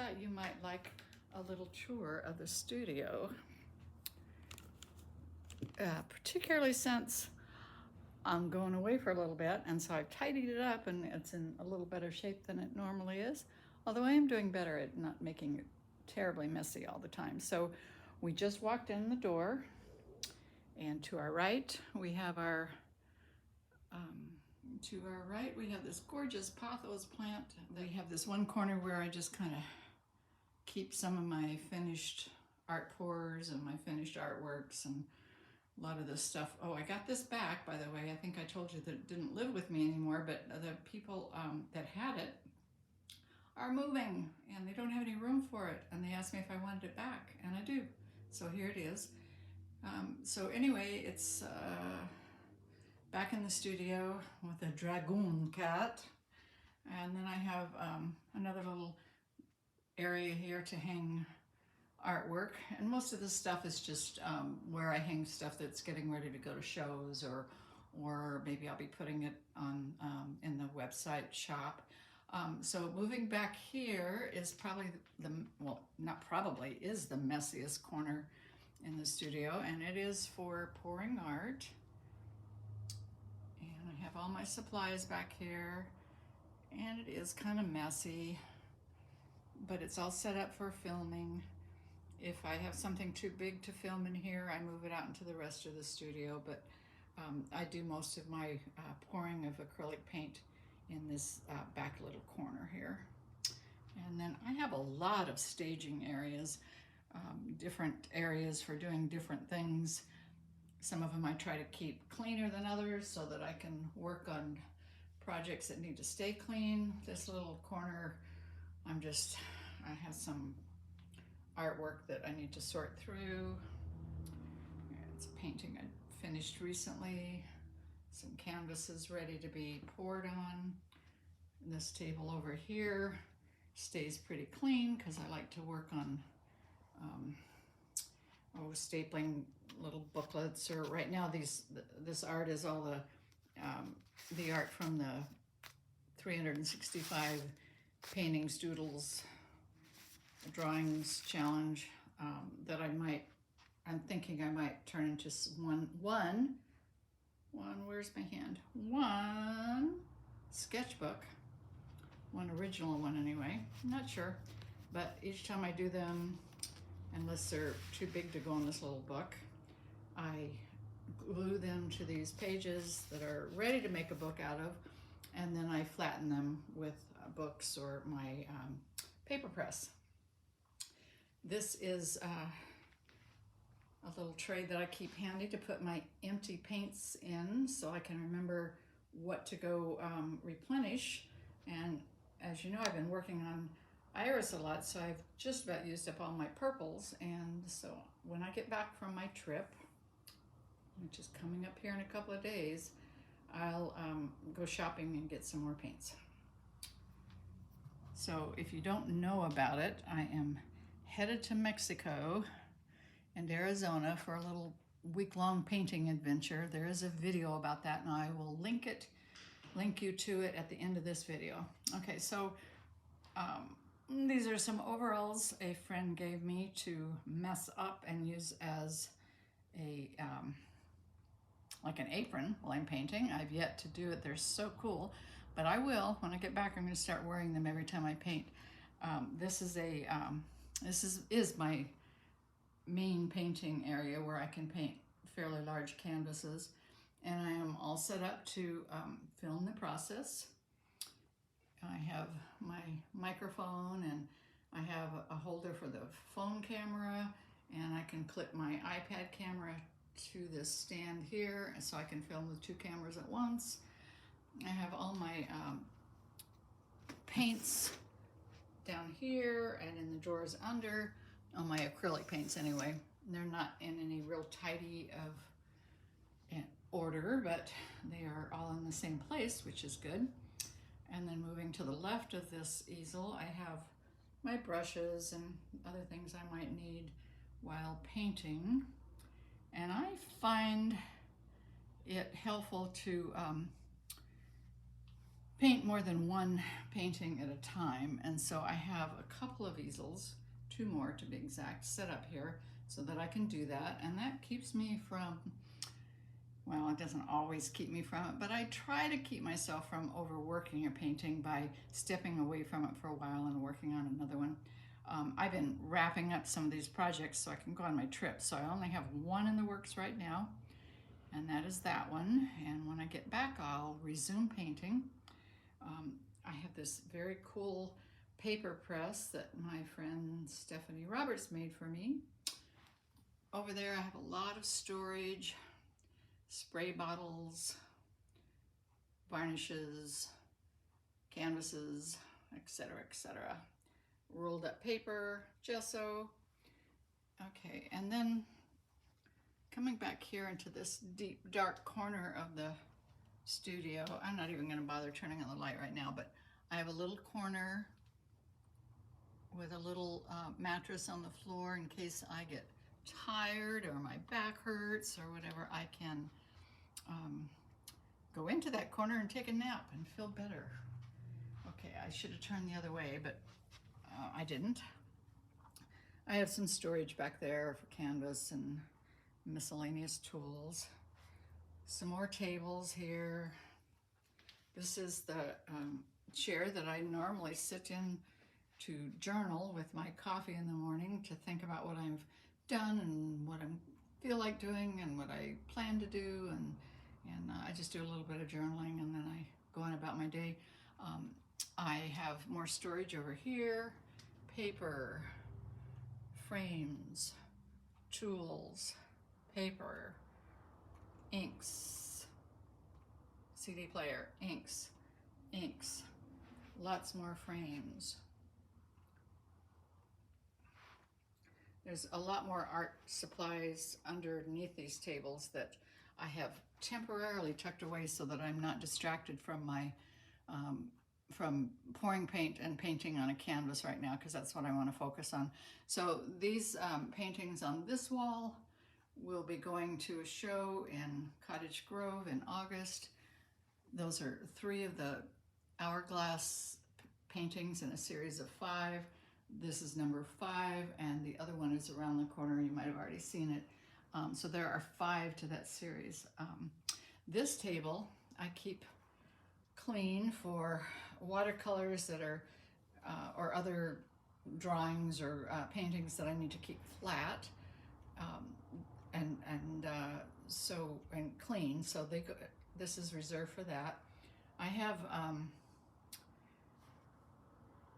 thought you might like a little tour of the studio, particularly since I'm going away for a little bit, and so I've tidied it up and it's in a little better shape than it normally is, although I am doing better at not making it terribly messy all the time. So we just walked in the door, and to our right we have this gorgeous pothos plant. We have this one corner where I just kind of keep some of my finished art pours and my finished artworks and a lot of this stuff. Oh, I got this back, by the way. I think I told you that it didn't live with me anymore, but the people that had it are moving and they don't have any room for it, and they asked me if I wanted it back, and I do. So here it is. So anyway, it's back in the studio with a dragoon cat, and then I have another little area here to hang artwork, and most of this stuff is just where I hang stuff that's getting ready to go to shows, or maybe I'll be putting it on in the website shop. So moving back here is probably not probably, is the messiest corner in the studio, and it is for pouring art. And I have all my supplies back here, and it is kind of messy, but it's all set up for filming. If I have something too big to film in here, I move it out into the rest of the studio, but I do most of my pouring of acrylic paint in this back little corner here. And then I have a lot of staging areas, different areas for doing different things. Some of them I try to keep cleaner than others so that I can work on projects that need to stay clean. This little corner, I have some artwork that I need to sort through. It's a painting I finished recently. Some canvases ready to be poured on. And this table over here stays pretty clean because I like to work on stapling little booklets, or right now this art is all the art from the 365 paintings, doodles, drawings challenge that I'm thinking I might turn into one where's my hand? One sketchbook, one original one anyway. I'm not sure, but each time I do them, unless they're too big to go in this little book, I glue them to these pages that are ready to make a book out of, and then I flatten them with books or my paper press. This is a little tray that I keep handy to put my empty paints in so I can remember what to go replenish. And as you know, I've been working on iris a lot, so I've just about used up all my purples. And so when I get back from my trip, which is coming up here in a couple of days, I'll go shopping and get some more paints. So if you don't know about it, I am headed to Mexico and Arizona for a little week-long painting adventure. There is a video about that, and I will link you to it at the end of this video. Okay, so these are some overalls a friend gave me to mess up and use as a like an apron while I'm painting. I've yet to do it. They're so cool, but I will. When I get back, I'm going to start wearing them every time I paint. This is my main painting area where I can paint fairly large canvases, and I am all set up to film the process. I have my microphone, and I have a holder for the phone camera, and I can clip my iPad camera to this stand here so I can film with two cameras at once. I have all my paints down here and in the drawers under, all my acrylic paints anyway. They're not in any real tidy of order, but they are all in the same place, which is good. And then moving to the left of this easel, I have my brushes and other things I might need while painting. And I find it helpful to paint more than one painting at a time, and so I have a couple of easels, 2 more to be exact, set up here so that I can do that, and that keeps me from, well, it doesn't always keep me from it, but I try to keep myself from overworking a painting by stepping away from it for a while and working on another one. I've been wrapping up some of these projects so I can go on my trip, so I only have one in the works right now, and that is that one. And when I get back, I'll resume painting. I have this very cool paper press that my friend Stephanie Roberts made for me. Over there I have a lot of storage, spray bottles, varnishes, canvases, etc., etc. Rolled up paper, gesso. Okay, and then coming back here into this deep dark corner of the studio, I'm not even going to bother turning on the light right now, but I have a little corner with a little mattress on the floor in case I get tired or my back hurts or whatever. I can go into that corner and take a nap and feel better. Okay, I should have turned the other way, but I didn't. I have some storage back there for canvas and miscellaneous tools. Some more tables here. This is the chair that I normally sit in to journal with my coffee in the morning, to think about what I've done and what I feel like doing and what I plan to do, and I just do a little bit of journaling and then I go on about my day. I have more storage over here, paper, frames, tools, paper, inks, CD player, inks, lots more frames. There's a lot more art supplies underneath these tables that I have temporarily tucked away so that I'm not distracted from my from pouring paint and painting on a canvas right now, because that's what I want to focus on. So these paintings on this wall will be going to a show in Cottage Grove in August. Those are 3 of the hourglass paintings in a series of 5. This is number 5, and the other one is around the corner. You might have already seen it. So there are 5 to that series. This table I keep clean for watercolors that are, or other drawings or paintings that I need to keep flat and clean. So they go, this is reserved for that. I have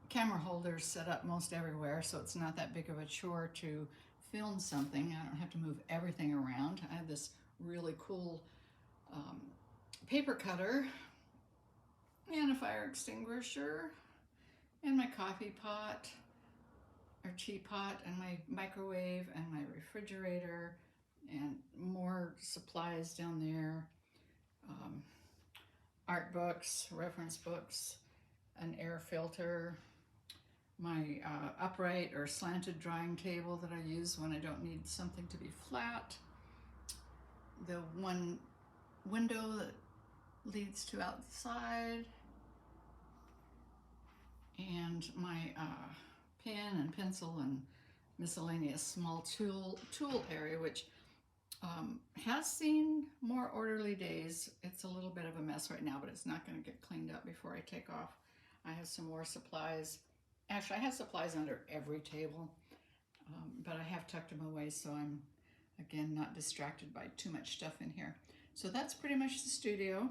camera holders set up most everywhere, so it's not that big of a chore to film something. I don't have to move everything around. I have this really cool paper cutter and a fire extinguisher and my coffee pot or teapot and my microwave and my refrigerator and more supplies down there. Art books, reference books, an air filter, my upright or slanted drawing table that I use when I don't need something to be flat, the one window that leads to outside, and my pen and pencil and miscellaneous small tool area, which has seen more orderly days. It's a little bit of a mess right now, but it's not going to get cleaned up before I take off. I have some more supplies. Actually, I have supplies under every table, but I have tucked them away so I'm, again, not distracted by too much stuff in here. So that's pretty much the studio.